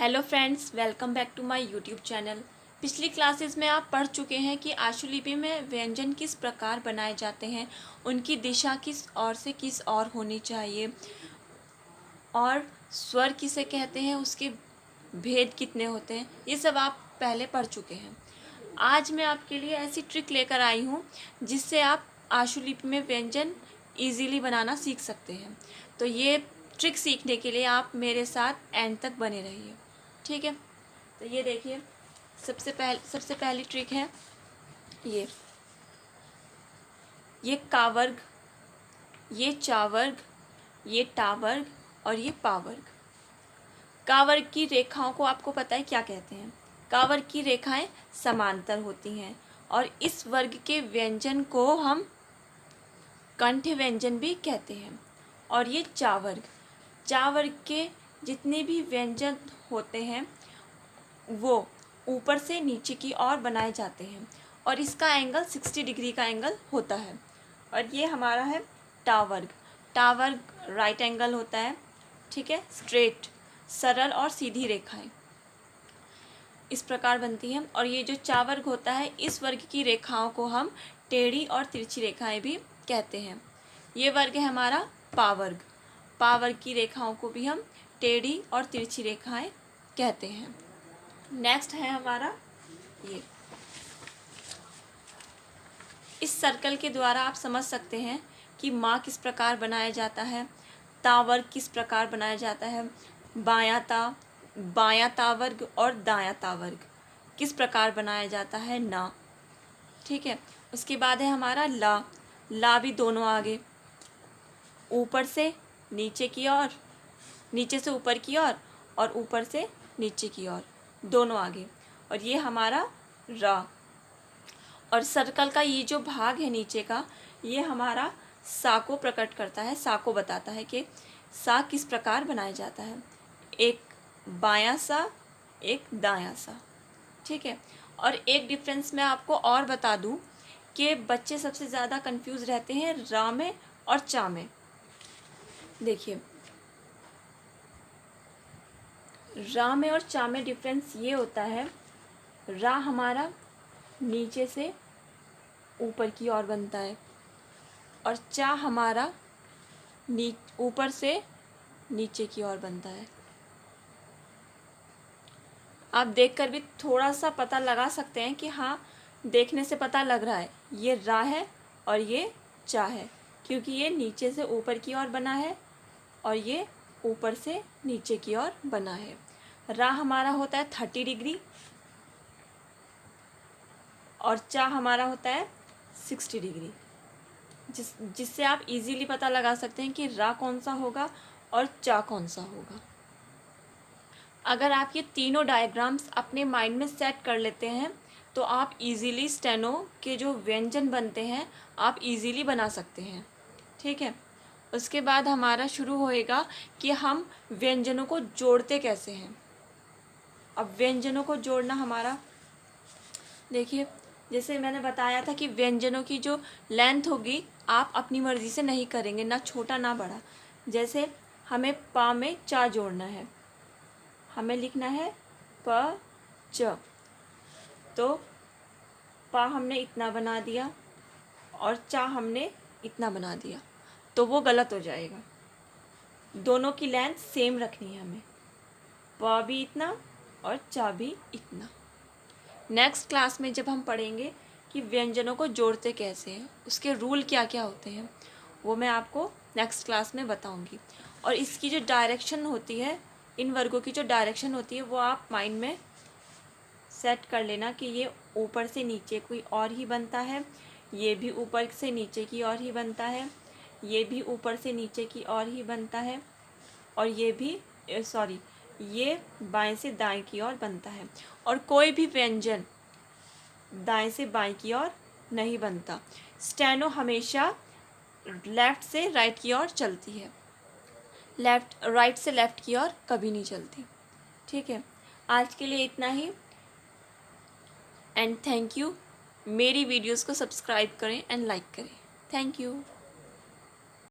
Hello friends, welcome back to my YouTube channel. पिछली classes में आप पढ़ चुके हैं कि आशुलिपि में व्यंजन किस प्रकार बनाए जाते हैं, उनकी दिशा किस ओर से किस ओर होनी चाहिए और स्वर किसे कहते हैं, उसके भेद कितने होते हैं, ये सब आप पहले पढ़ चुके हैं। आज मैं आपके लिए ऐसी ट्रिक लेकर आई हूँ जिससे आप आशुलिपि में व्यंजन इजीली बनाना सीख सकते हैं। तो ये ट्रिक सीखने के लिए आप मेरे साथ एंड तक बने रहिए, ठीक है। तो ये देखिए, सबसे पहली ट्रिक है ये का वर्ग, ये चा वर्ग, ये टा वर्ग और ये पा वर्ग। का वर्ग की रेखाओं को आपको पता है क्या कहते हैं। का वर्ग की रेखाएं समांतर होती हैं और इस वर्ग के व्यंजन को हम कंठ व्यंजन भी कहते हैं। और ये चा वर्ग के जितने भी व्यंजन होते हैं वो ऊपर से नीचे की ओर बनाए जाते हैं और इसका एंगल 60 डिग्री का एंगल होता है। और ये हमारा है टा वर्ग राइट एंगल होता है, ठीक है। स्ट्रेट, सरल और सीधी रेखाएं इस प्रकार बनती हैं। और ये जो चा वर्ग होता है, इस वर्ग की रेखाओं को हम टेढ़ी और तिरछी रेखाएं भी कहते हैं। ये वर्ग है हमारा पा वर्ग की रेखाओं को भी हम टेढ़ी और तिरछी रेखाएं कहते हैं। नेक्स्ट है हमारा ये। इस सर्कल के द्वारा आप समझ सकते हैं कि माँ किस प्रकार बनाया जाता है, ता वर्ग किस प्रकार बनाया जाता है, बायां ता वर्ग और दायां ता वर्ग किस प्रकार बनाया जाता है ना, ठीक है। उसके बाद है हमारा ला भी दोनों आगे, ऊपर से नीचे की ओर, नीचे से ऊपर की ओर और ऊपर से नीचे की ओर, दोनों आगे। और ये हमारा रा। और सर्कल का ये जो भाग है नीचे का, ये हमारा सा को प्रकट करता है, सा को बताता है कि सा किस प्रकार बनाया जाता है। एक बायां सा, एक दायां सा, ठीक है। और एक डिफरेंस मैं आपको और बता दूं कि बच्चे सबसे ज़्यादा कंफ्यूज रहते हैं रा में और चा में। देखिए, रा में और चा में डिफरेंस ये होता है, रा हमारा नीचे से ऊपर की ओर बनता है और चा हमारा ऊपर से नीचे की ओर बनता है। आप देखकर भी थोड़ा सा पता लगा सकते हैं कि हाँ, देखने से पता लग रहा है ये रा है और ये चा है, क्योंकि ये नीचे से ऊपर की ओर बना है और ये ऊपर से नीचे की ओर बना है। रा हमारा होता है 30 डिग्री और चा हमारा होता है 60 डिग्री, जिससे आप इजीली पता लगा सकते हैं कि रा कौन सा होगा और चा कौन सा होगा। अगर आप ये तीनों डायग्राम्स अपने माइंड में सेट कर लेते हैं तो आप इजीली स्टेनो के जो व्यंजन बनते हैं आप इजीली बना सकते हैं, ठीक है। उसके बाद हमारा शुरू होएगा कि हम व्यंजनों को जोड़ते कैसे हैं। अब व्यंजनों को जोड़ना हमारा, देखिए, जैसे मैंने बताया था कि व्यंजनों की जो लेंथ होगी आप अपनी मर्ज़ी से नहीं करेंगे, ना छोटा ना बड़ा। जैसे हमें पा में चा जोड़ना है, हमें लिखना है प च, तो पा हमने इतना बना दिया और चा हमने इतना बना दिया, तो वो गलत हो जाएगा। दोनों की लेंथ सेम रखनी है हमें, पा भी इतना और चा भी इतना। नेक्स्ट क्लास में जब हम पढ़ेंगे कि व्यंजनों को जोड़ते कैसे हैं, उसके रूल क्या क्या होते हैं, वो मैं आपको नेक्स्ट क्लास में बताऊंगी। और इसकी जो डायरेक्शन होती है, इन वर्गों की जो डायरेक्शन होती है, वो आप माइंड में सेट कर लेना कि ये ऊपर से नीचे कोई और ही बनता है, ये भी ऊपर से नीचे की ओर ही बनता है, ये भी ऊपर से नीचे की ओर ही बनता है और ये भी ये बाएं से दाएं की ओर बनता है। और कोई भी व्यंजन दाएं से बाएं की ओर नहीं बनता। स्टेनो हमेशा लेफ़्ट से राइट की ओर चलती है, राइट से लेफ़्ट की ओर कभी नहीं चलती, ठीक है। आज के लिए इतना ही एंड थैंक यू। मेरी वीडियोस को सब्सक्राइब करें एंड लाइक करें। Thank you.